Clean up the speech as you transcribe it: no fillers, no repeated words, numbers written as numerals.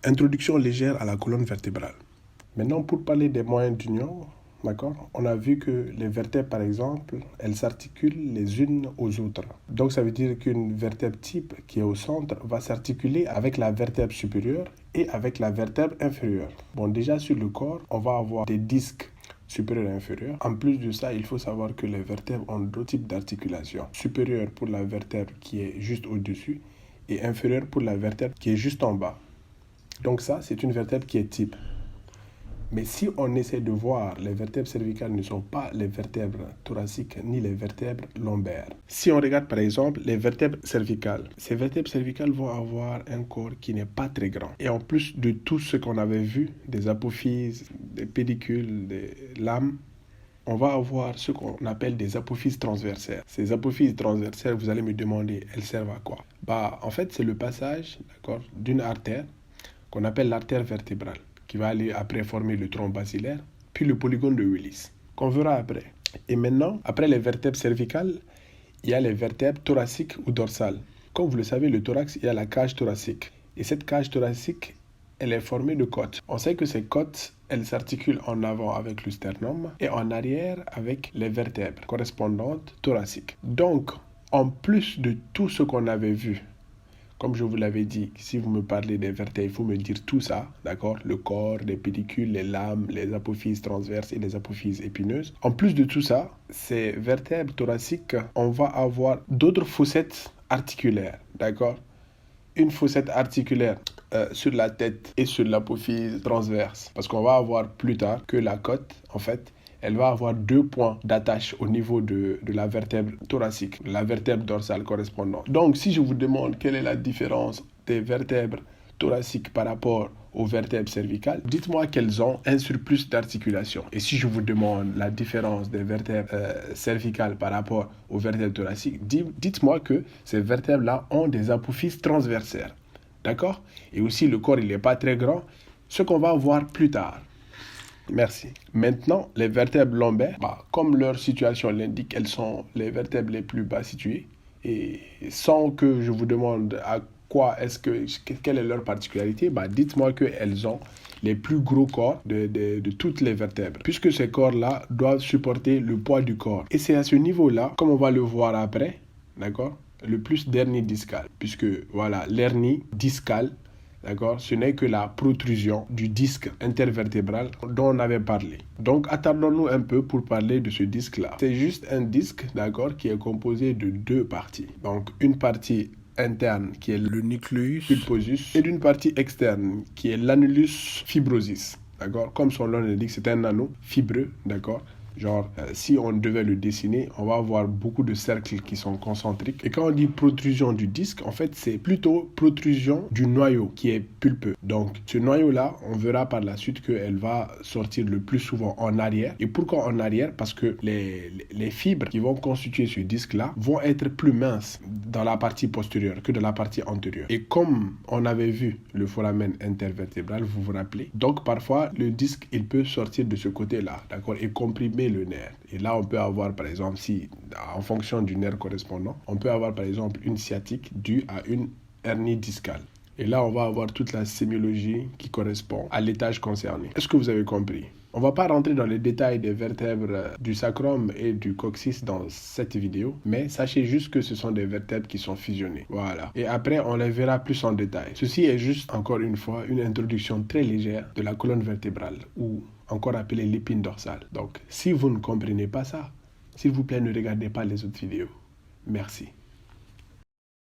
Introduction légère à la colonne vertébrale. Maintenant, pour parler des moyens d'union, d'accord, on a vu que les vertèbres, par exemple, elles s'articulent les unes aux autres. Donc, ça veut dire qu'une vertèbre type qui est au centre va s'articuler avec la vertèbre supérieure et avec la vertèbre inférieure. Bon, déjà sur le corps, on va avoir des disques supérieur et inférieur. En plus de ça, il faut savoir que les vertèbres ont deux types d'articulation. Supérieure pour la vertèbre qui est juste au-dessus et inférieure pour la vertèbre qui est juste en bas. Donc ça, c'est une vertèbre qui est type. Mais si on essaie de voir, les vertèbres cervicales ne sont pas les vertèbres thoraciques ni les vertèbres lombaires. Si on regarde par exemple les vertèbres cervicales, ces vertèbres cervicales vont avoir un corps qui n'est pas très grand. Et en plus de tout ce qu'on avait vu, des apophyses, des pédicules, des lames, on va avoir ce qu'on appelle des apophyses transversaires. Ces apophyses transversaires, vous allez me demander, elles servent à quoi? En fait, c'est le passage, d'accord, d'une artère qu'on appelle l'artère vertébrale, qui va aller après former le tronc basilaire, puis le polygone de Willis, qu'on verra après. Et maintenant, après les vertèbres cervicales, il y a les vertèbres thoraciques ou dorsales. Comme vous le savez, le thorax, il y a la cage thoracique. Et cette cage thoracique, elle est formée de côtes. On sait que ces côtes, elles s'articulent en avant avec le sternum et en arrière avec les vertèbres correspondantes thoraciques. Donc, en plus de tout ce qu'on avait vu, comme je vous l'avais dit, si vous me parlez des vertèbres, il faut me dire tout ça, d'accord? Le corps, les pédicules, les lames, les apophyses transverses et les apophyses épineuses. En plus de tout ça, ces vertèbres thoraciques, on va avoir d'autres fossettes articulaires, d'accord? Une fossette articulaire sur la tête et sur l'apophyse transverse. Parce qu'on va avoir plus tard que la côte, en fait, elle va avoir deux points d'attache au niveau de la vertèbre thoracique, la vertèbre dorsale correspondante. Donc, si je vous demande quelle est la différence des vertèbres thoraciques par rapport aux vertèbres cervicales, dites-moi qu'elles ont un surplus d'articulation. Et si je vous demande la différence des vertèbres cervicales par rapport aux vertèbres thoraciques, dites-moi que ces vertèbres-là ont des apophyses transversaires. D'accord? Et aussi, le corps, il n'est pas très grand, ce qu'on va voir plus tard. Merci. Maintenant, les vertèbres lombaires, comme leur situation l'indique, elles sont les vertèbres les plus bas situées. Et sans que je vous demande quelle est leur particularité, dites-moi qu'elles ont les plus gros corps de toutes les vertèbres. Puisque ces corps-là doivent supporter le poids du corps. Et c'est à ce niveau-là, comme on va le voir après, d'accord, le plus d'hernie discale. Puisque, voilà, l'hernie discale, d'accord, ce n'est que la protrusion du disque intervertébral dont on avait parlé. Donc, attardons-nous un peu pour parler de ce disque-là. C'est juste un disque, d'accord, qui est composé de deux parties. Donc, une partie interne qui est le nucleus pulposus et d'une partie externe qui est l'annulus fibrosus. D'accord? Comme son nom l'indique, c'est un anneau fibreux, d'accord? Genre, si on devait le dessiner, on va avoir beaucoup de cercles qui sont concentriques. Et quand on dit protrusion du disque, en fait, c'est plutôt protrusion du noyau qui est pulpeux. Donc, ce noyau-là, on verra par la suite qu'elle va sortir le plus souvent en arrière. Et pourquoi en arrière? Parce que les fibres qui vont constituer ce disque-là vont être plus minces dans la partie postérieure que dans la partie antérieure. Et comme on avait vu le foramen intervertébral, vous vous rappelez, donc parfois, le disque, il peut sortir de ce côté-là, d'accord, et comprimer le nerf. Et là, on peut avoir, par exemple, en fonction du nerf correspondant, on peut avoir, par exemple, une sciatique due à une hernie discale. Et là, on va avoir toute la sémiologie qui correspond à l'étage concerné. Est-ce que vous avez compris? On ne va pas rentrer dans les détails des vertèbres du sacrum et du coccyx dans cette vidéo, mais sachez juste que ce sont des vertèbres qui sont fusionnées. Voilà. Et après, on les verra plus en détail. Ceci est juste, encore une fois, une introduction très légère de la colonne vertébrale, ou encore appelée l'épine dorsale. Donc, si vous ne comprenez pas ça, s'il vous plaît, ne regardez pas les autres vidéos. Merci.